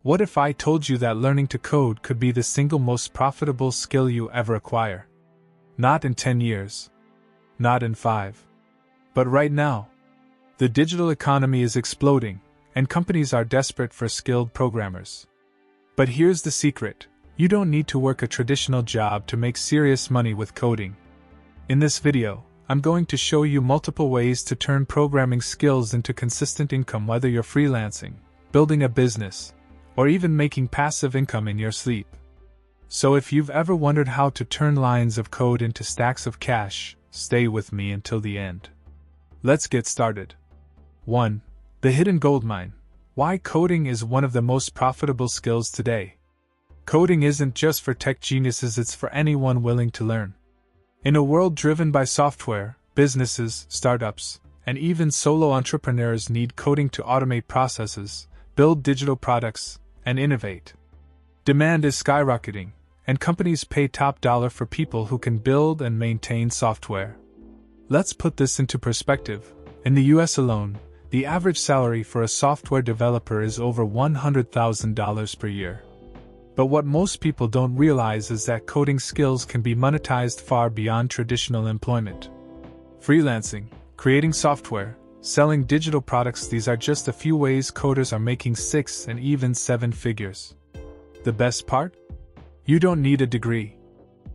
What if I told you that learning to code could be the single most profitable skill you ever acquire? Not in 10 years. Not in 5. But right now. The digital economy is exploding, and companies are desperate for skilled programmers. But here's the secret: you don't need to work a traditional job to make serious money with coding. In this video, I'm going to show you multiple ways to turn programming skills into consistent income, whether you're freelancing, building a business, or even making passive income in your sleep. So if you've ever wondered how to turn lines of code into stacks of cash, stay with me until the end. Let's get started. 1. The hidden goldmine. Why coding is one of the most profitable skills today. Coding isn't just for tech geniuses, it's for anyone willing to learn. In a world driven by software, businesses, startups, and even solo entrepreneurs need coding to automate processes, build digital products, and innovate. Demand is skyrocketing, and companies pay top dollar for people who can build and maintain software. Let's put this into perspective. In the US alone, the average salary for a software developer is over $100,000 per year. But what most people don't realize is that coding skills can be monetized far beyond traditional employment. Freelancing, creating software, selling digital products, these are just a few ways coders are making 6 and even 7 figures. The best part? You don't need a degree.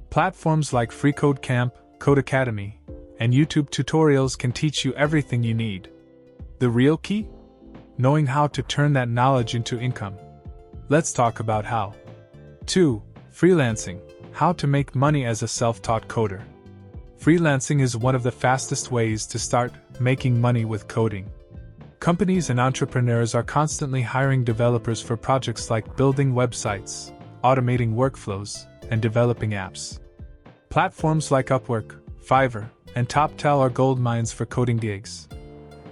Platforms like FreeCodeCamp, Code Academy, and YouTube tutorials can teach you everything you need. The real key? Knowing how to turn that knowledge into income. Let's talk about how. 2. Freelancing. How to make money as a self-taught coder. Freelancing is one of the fastest ways to start making money with coding. Companies and entrepreneurs are constantly hiring developers for projects like building websites, automating workflows, and developing apps. Platforms like Upwork, Fiverr, and TopTal are gold mines for coding gigs.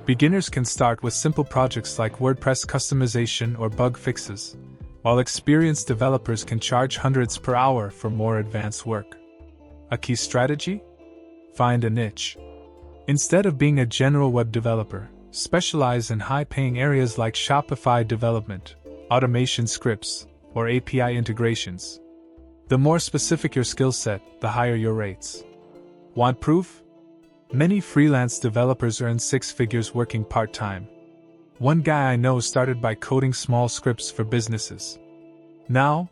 Beginners can start with simple projects like WordPress customization or bug fixes, while experienced developers can charge hundreds per hour for more advanced work. A key strategy? Find a niche. Instead of being a general web developer, specialize in high-paying areas like Shopify development, automation scripts, or API integrations. The more specific your skill set, the higher your rates. Want proof? Many freelance developers earn 6 figures working part-time. One guy I know started by coding small scripts for businesses. Now,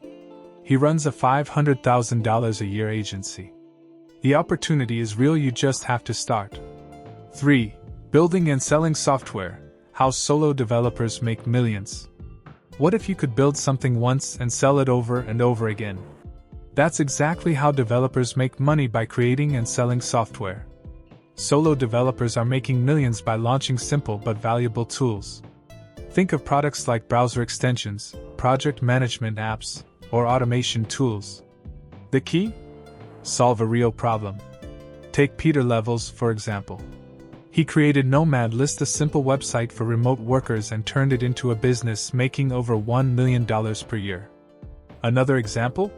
he runs a $500,000 a year agency. The opportunity is real, you just have to start. 3. Building and selling software. How solo developers make millions. What if you could build something once and sell it over and over again? That's exactly how developers make money, by creating and selling software. Solo developers are making millions by launching simple but valuable tools. Think of products like browser extensions, project management apps, or automation tools. The key? Solve a real problem. Take Peter Levels, for example. He created Nomad List, a simple website for remote workers, and turned it into a business, making over $1 million per year. Another example?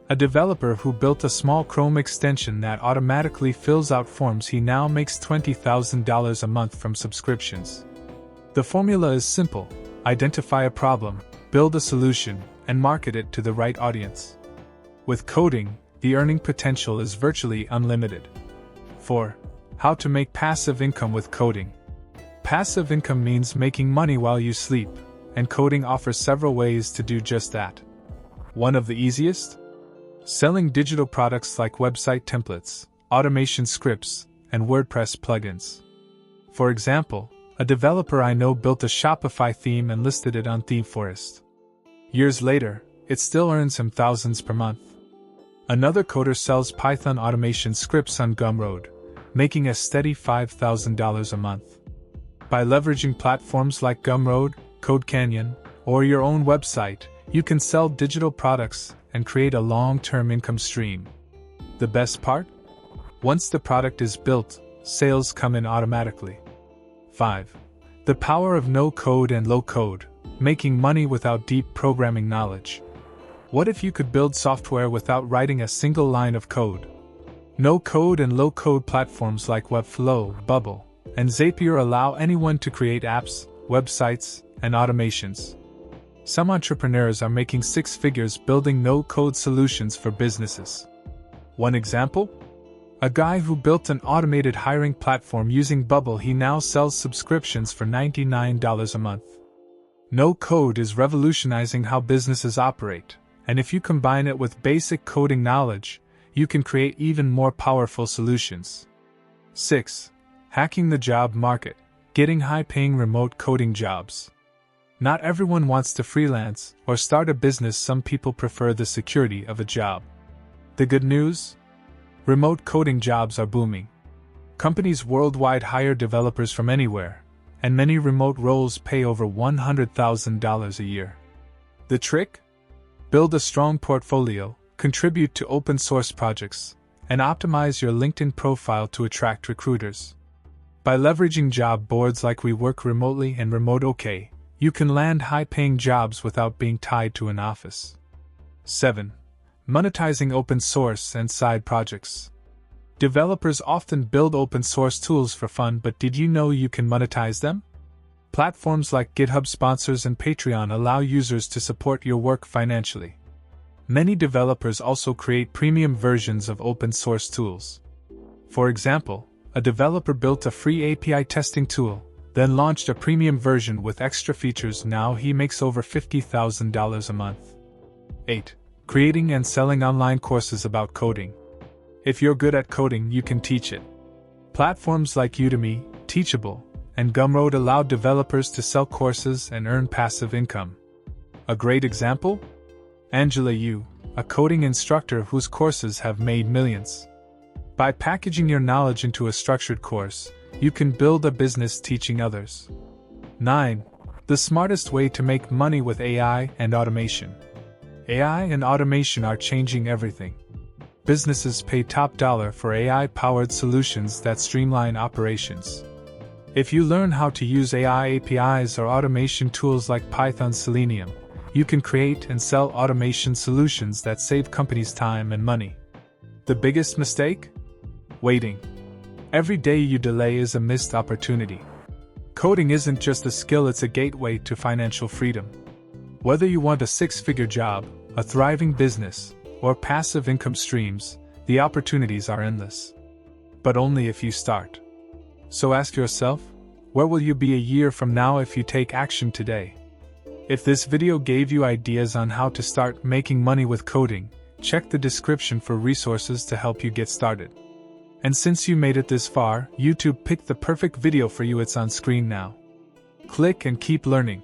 A developer who built a small Chrome extension that automatically fills out forms. He now makes $20,000 a month from subscriptions. The formula is simple: identify a problem, build a solution, and market it to the right audience. With coding, the earning potential is virtually unlimited. 4. How to make passive income with coding. Passive income means making money while you sleep, and coding offers several ways to do just that. One of the easiest? Selling digital products like website templates, automation scripts, and WordPress plugins. For example, a developer I know built a Shopify theme and listed it on ThemeForest. Years later, it still earns him thousands per month. Another coder sells Python automation scripts on Gumroad, making a steady $5,000 a month. By leveraging platforms like Gumroad, CodeCanyon, or your own website, you can sell digital products and create a long-term income stream. The best part? Once the product is built, sales come in automatically. 5. The power of no-code and low-code, making money without deep programming knowledge. What if you could build software without writing a single line of code? No-code and low-code platforms like Webflow, Bubble, and Zapier allow anyone to create apps, websites, and automations. Some entrepreneurs are making six figures building no-code solutions for businesses. One example? A guy who built an automated hiring platform using Bubble. He now sells subscriptions for $99 a month. No code is revolutionizing how businesses operate, and if you combine it with basic coding knowledge, you can create even more powerful solutions. 6. Hacking the job market, getting high-paying remote coding jobs. Not everyone wants to freelance or start a business. Some people prefer the security of a job. The good news? Remote coding jobs are booming. Companies worldwide hire developers from anywhere, and many remote roles pay over $100,000 a year. The trick? Build a strong portfolio, contribute to open source projects, and optimize your LinkedIn profile to attract recruiters. By leveraging job boards like We Work Remotely and Remote OK, you can land high-paying jobs without being tied to an office. 7. Monetizing open source and side projects. Developers often build open source tools for fun, but did you know you can monetize them? Platforms like GitHub sponsors and Patreon allow users to support your work financially. Many developers also create premium versions of open source tools. For example, a developer built a free API testing tool, then launched a premium version with extra features. Now he makes over $50,000 a month. 8. Creating and selling online courses about coding. If you're good at coding, you can teach it. Platforms like Udemy, Teachable, and Gumroad allow developers to sell courses and earn passive income. A great example? Angela Yu, a coding instructor whose courses have made millions. By packaging your knowledge into a structured course, you can build a business teaching others. 9. The smartest way to make money with AI and automation. AI and automation are changing everything. Businesses pay top dollar for AI-powered solutions that streamline operations. If you learn how to use AI APIs or automation tools like Python Selenium, you can create and sell automation solutions that save companies time and money. The biggest mistake? Waiting. Every day you delay is a missed opportunity. Coding isn't just a skill, it's a gateway to financial freedom. Whether you want a six-figure job, a thriving business, or passive income streams, the opportunities are endless. But only if you start. So ask yourself, where will you be a year from now if you take action today? If this video gave you ideas on how to start making money with coding, check the description for resources to help you get started. And since you made it this far, YouTube picked the perfect video for you. It's on screen now. Click and keep learning.